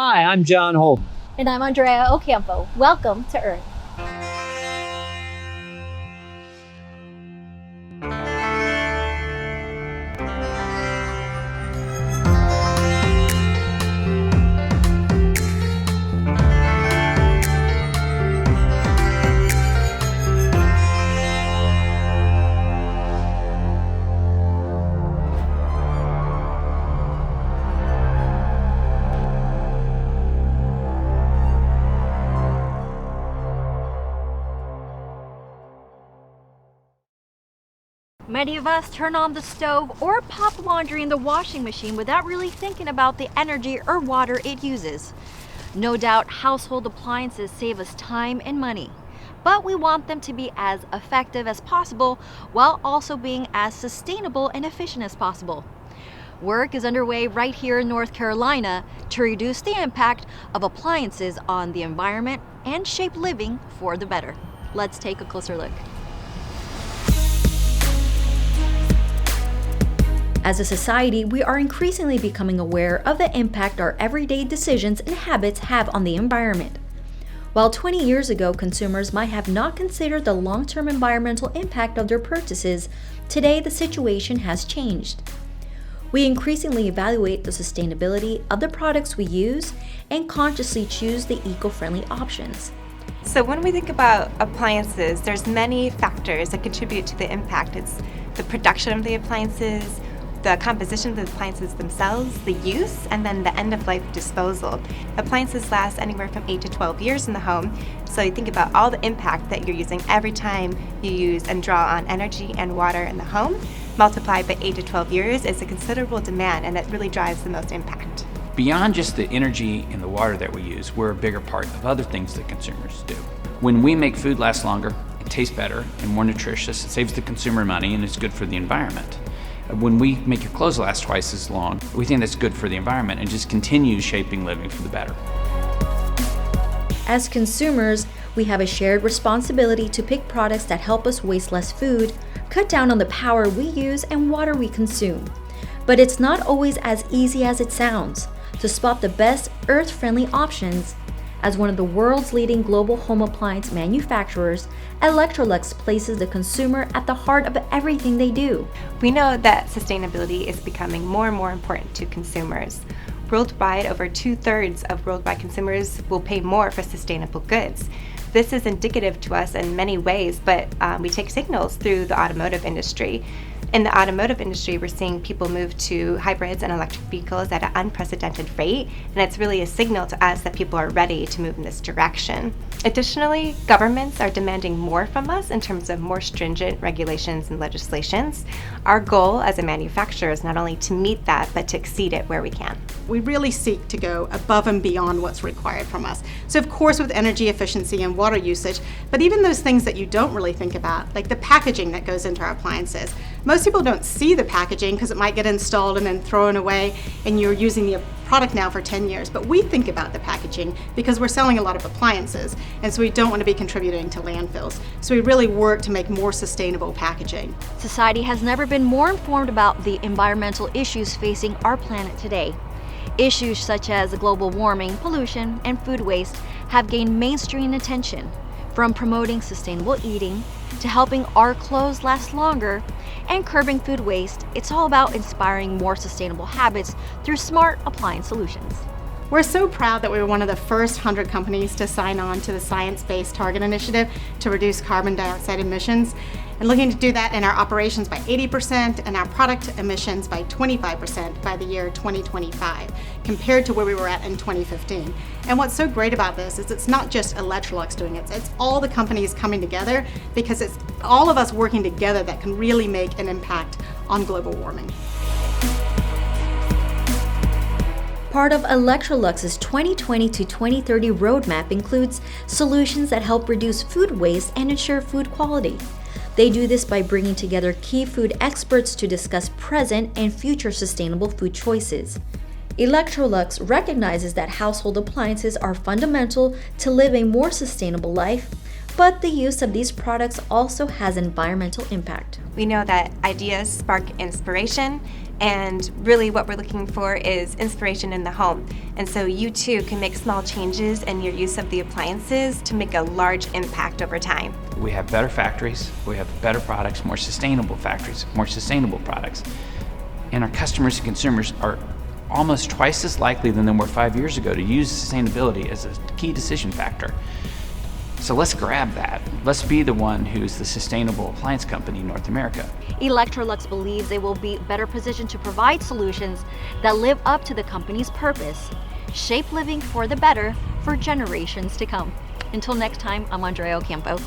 Hi, I'm John Holden. And I'm Andrea Ocampo. Welcome to Earth. Many of us turn on the stove or pop laundry in the washing machine without really thinking about the energy or water it uses. No doubt household appliances save us time and money, but we want them to be as effective as possible while also being as sustainable and efficient as possible. Work is underway right here in North Carolina to reduce the impact of appliances on the environment and shape living for the better. Let's take a closer look. As a society, we are increasingly becoming aware of the impact our everyday decisions and habits have on the environment. While 20 years ago, consumers might have not considered the long-term environmental impact of their purchases, today the situation has changed. We increasingly evaluate the sustainability of the products we use and consciously choose the eco-friendly options. So when we think about appliances, there's many factors that contribute to the impact. It's the production of the appliances, the composition of the appliances themselves, the use, and then the end-of-life disposal. Appliances last anywhere from 8 to 12 years in the home, so you think about all the impact that you're using every time you use and draw on energy and water in the home, multiplied by 8 to 12 years is a considerable demand, and that really drives the most impact. Beyond just the energy and the water that we use, we're a bigger part of other things that consumers do. When we make food last longer, it tastes better and more nutritious, it saves the consumer money, and it's good for the environment. When we make your clothes last twice as long, we think that's good for the environment and just continues shaping living for the better. As consumers, we have a shared responsibility to pick products that help us waste less food, cut down on the power we use and water we consume. But it's not always as easy as it sounds to spot the best earth-friendly options. As one of the world's leading global home appliance manufacturers, Electrolux places the consumer at the heart of everything they do. We know that sustainability is becoming more and more important to consumers. Worldwide, over 2/3 of worldwide consumers will pay more for sustainable goods. This is indicative to us in many ways, but we take signals through the automotive industry. In the automotive industry, we're seeing people move to hybrids and electric vehicles at an unprecedented rate, and it's really a signal to us that people are ready to move in this direction. Additionally, governments are demanding more from us in terms of more stringent regulations and legislations. Our goal as a manufacturer is not only to meet that, but to exceed it where we can. We really seek to go above and beyond what's required from us. So of course with energy efficiency and water usage, but even those things that you don't really think about, like the packaging that goes into our appliances. Most people don't see the packaging because it might get installed and then thrown away and you're using the product now for 10 years. But we think about the packaging because we're selling a lot of appliances, and so we don't want to be contributing to landfills. So we really work to make more sustainable packaging. Society has never been more informed about the environmental issues facing our planet today. Issues such as global warming, pollution, and food waste have gained mainstream attention. From promoting sustainable eating to helping our clothes last longer and curbing food waste, it's all about inspiring more sustainable habits through smart appliance solutions. We're so proud that we were one of the first 100 companies to sign on to the Science-Based Target Initiative to reduce carbon dioxide emissions, and looking to do that in our operations by 80% and our product emissions by 25% by the year 2025, compared to where we were at in 2015. And what's so great about this is it's not just Electrolux doing it, it's all the companies coming together, because it's all of us working together that can really make an impact on global warming. Part of Electrolux's 2020 to 2030 roadmap includes solutions that help reduce food waste and ensure food quality. They do this by bringing together key food experts to discuss present and future sustainable food choices. Electrolux recognizes that household appliances are fundamental to live a more sustainable life, but the use of these products also has environmental impact. We know that ideas spark inspiration, and really what we're looking for is inspiration in the home. And so you too can make small changes in your use of the appliances to make a large impact over time. We have better factories, we have better products, more sustainable factories, more sustainable products. And our customers and consumers are almost twice as likely than they were 5 years ago to use sustainability as a key decision factor. So let's grab that. Let's be the one who's the sustainable appliance company in North America. Electrolux believes they will be better positioned to provide solutions that live up to the company's purpose, shape living for the better for generations to come. Until next time, I'm Andrea Ocampo.